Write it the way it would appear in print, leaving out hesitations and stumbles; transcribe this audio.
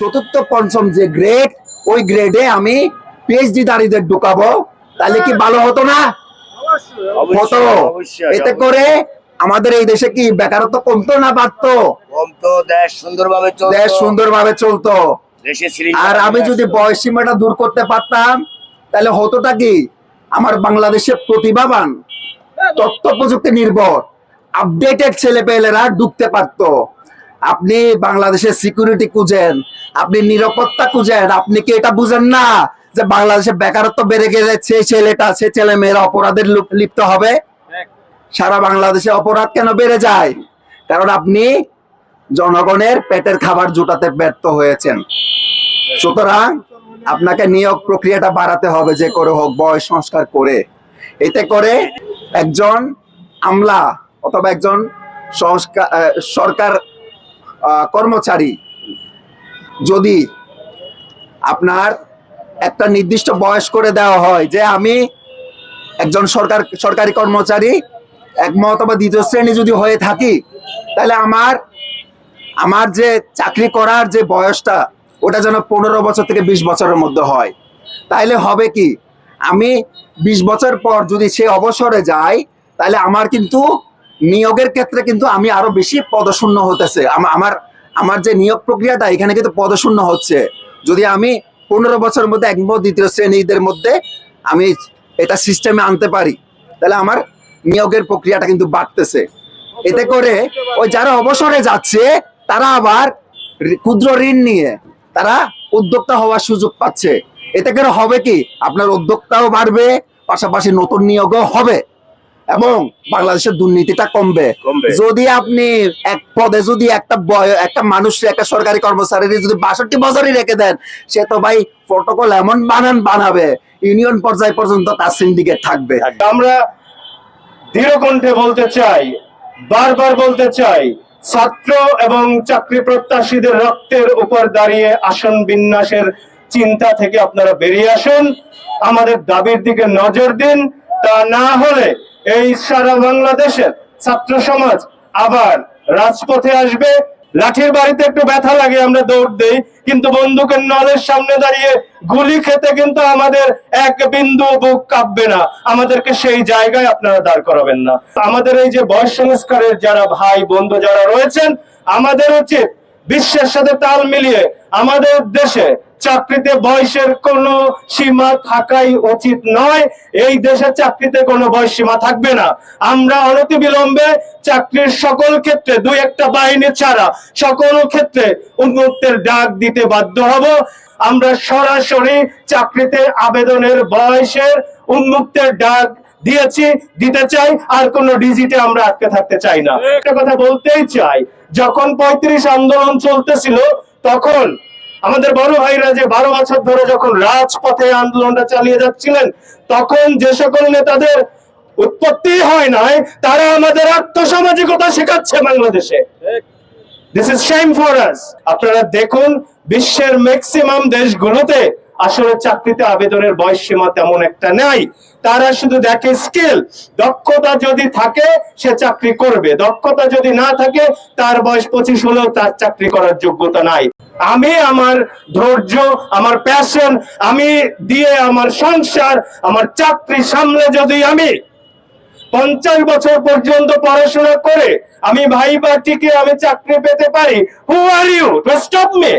চতুর্থ পঞ্চম যে গ্রেড, ওই গ্রেডে আমি পিএইচডি দাঁড়িয়ে ঢুকাবো, তাহলে কি ভালো হতো না? হতো। এতে করে আমাদের এই দেশে কি বেকারত্ব কমতো না বাড়তো? কমতো, দেশ সুন্দরভাবে চলতো। আর আমি যদি বয়স সীমাটা দূর করতে পারতাম, তাহলে হতোটা কি, আমার বাংলাদেশের প্রতিভাবান, তথ্য প্রযুক্তি নির্ভর, আপডেটেড ছেলেপেলেরা ঢুকতে পারতো। আপনি বাংলাদেশের সিকিউরিটি খুঁজেন, আপনি নিরাপত্তা খুঁজেন, আপনি কি এটা বুঝেন না যে বাংলাদেশে বেকারত্ব বেড়ে গেলে সেই ছেলে মেয়েরা অপরাধের লিপ্ত হবে? সারা বাংলাদেশে অপরাধ কেন বেড়ে যায়? কারণ আপনি জনগণের পেটের খাবার জোটাতে ব্যর্থ হয়েছেন। সুতরাং আপনাকে নিয়োগ প্রক্রিয়াটা বাড়াতে হবে, যে করে হোক, বয়স সংস্কার করে। এতে করে একজন আমলা অথবা একজন সরকার কর্মচারী যদি আপনার একটা নির্দিষ্ট বয়স করে দেওয়া হয় যে আমি একজন সরকারি কর্মচারী একমত বা দ্বিতীয় শ্রেণী যদি হয়ে থাকি, তাহলে আমার যে চাকরি করার যে বয়সটা, ওটা যেন 15 বছর থেকে 20 বছরের মধ্যে হয়। তাইলে হবে কি, আমি 20 বছর পর যদি সে অবসরে যাই, তাহলে আমার কিন্তু নিয়োগের ক্ষেত্রে কিন্তু আমি আরো বেশি পদশূন্য হতেছে। আমার যে নিয়োগ প্রক্রিয়াটা, এখানে কিন্তু পদশূন্য হচ্ছে। যদি আমি 15 বছরের মধ্যে একমত দ্বিতীয় শ্রেণীদের মধ্যে আমি এটা সিস্টেমে আনতে পারি, তাহলে আমার নিয়োগের প্রক্রিয়াটা কিন্তু বাড়তেছে। এতে করে ওই যারা অবসরে যাচ্ছে, তারা আবার ক্ষুদ্র ঋণ নিয়ে তারা উদ্যোক্তা হওয়ার সুযোগ পাচ্ছে। এতে করে হবে কি, আপনার উদ্যোক্তাও বাড়বে, পাশাপাশি নতুন নিয়োগও হবে এবং বাংলাদেশের দুর্নীতিটা কমবে। যদি আপনি এক পদে যদি একটা মানুষ, একটা সরকারি কর্মচারী যদি 62 বছরই রেখে দেন, সে তো ভাই প্রটোকল এমন বানাবে, ইউনিয়ন পর্যায় পর্যন্ত তার সিন্ডিকেট থাকবে। আমরা দৃঢ় কণ্ঠে বলতে চাই, বারবার বলতে চাই, ছাত্র এবং চাকরি প্রত্যাশীদের রক্তের উপর দাঁড়িয়ে আসন বিন্যাসের চিন্তা থেকে আপনারা বেরিয়ে আসুন, আমাদের দাবির দিকে নজর দিন। তা না হলে এই সারা বাংলাদেশের ছাত্র সমাজ আবার রাজপথে আসবে। লাঠির বাড়িতে একটু ব্যথা লাগে, আমরা দৌড় দেই, কিন্তু বন্দুকের নলের সামনে দাঁড়িয়ে গুলি খেতে কিন্তু আমাদের এক বিন্দু বুক কাঁপবে না। আমাদেরকে সেই জায়গায় আপনারা দাঁড় করাবেন না। আমাদের এই যে বয়স সংস্কারের যারা ভাই বন্ধু যারা রয়েছেন, আমাদের উচিত বিশ্বের সাথে তাল মিলিয়ে আমাদের দেশে চাকরিতে বয়সের কোনো সীমা থাকাই উচিত নয়। এই দেশে চাকরিতে কোনো বয়স সীমা থাকবে না। আমরা অনতিবিলম্বে চাকরির সকল ক্ষেত্রে, 2-1টা বাহিনী ছাড়া সকল ক্ষেত্রে উন্মুক্তের ডাক দিতে বাধ্য হব। আমরা সরাসরি চাকরিতে আবেদনের বয়সের উন্মুক্তের ডাক দিয়েছি, দিতে চাই। আর কোন ডিজিটে আমরা আটকে থাকতে চাই না। একটা কথা বলতেই চাই, যখন 35 আন্দোলন চলতেছিল, তখন আমাদের বড় ভাইরা যে 12 বছর ধরে যখন রাজপথে আন্দোলনটা চালিয়ে যাচ্ছিলেন, তখন যে সকল নেতাদের উৎপত্তি হয় নাই, তারা আমাদের আত্মসামাজিকতা শেখাচ্ছে বাংলাদেশে। This is shame for us. আপনারা দেখুন, বিশ্বের ম্যাক্সিমাম দেশগুলোতে আসলে চাকরিতে আবেদনের বয়স সীমা তেমন একটা নাই। তারা শুধু দেখে স্কিল, দক্ষতা যদি থাকে সে চাকরি করবে, দক্ষতা যদি না থাকে তার বয়স 25 হলেও তার চাকরি করার যোগ্যতা নাই। আমি আমার ধৈর্য, আমার প্যাশন আমি দিয়ে আমার সংসার, আমার চাকরি সামলে যদি আমি 50 বছর পর্যন্ত পড়াশোনা করে আমি ভাইবা টিকে আমি চাকরি পেতে পারি, who are you to stop me?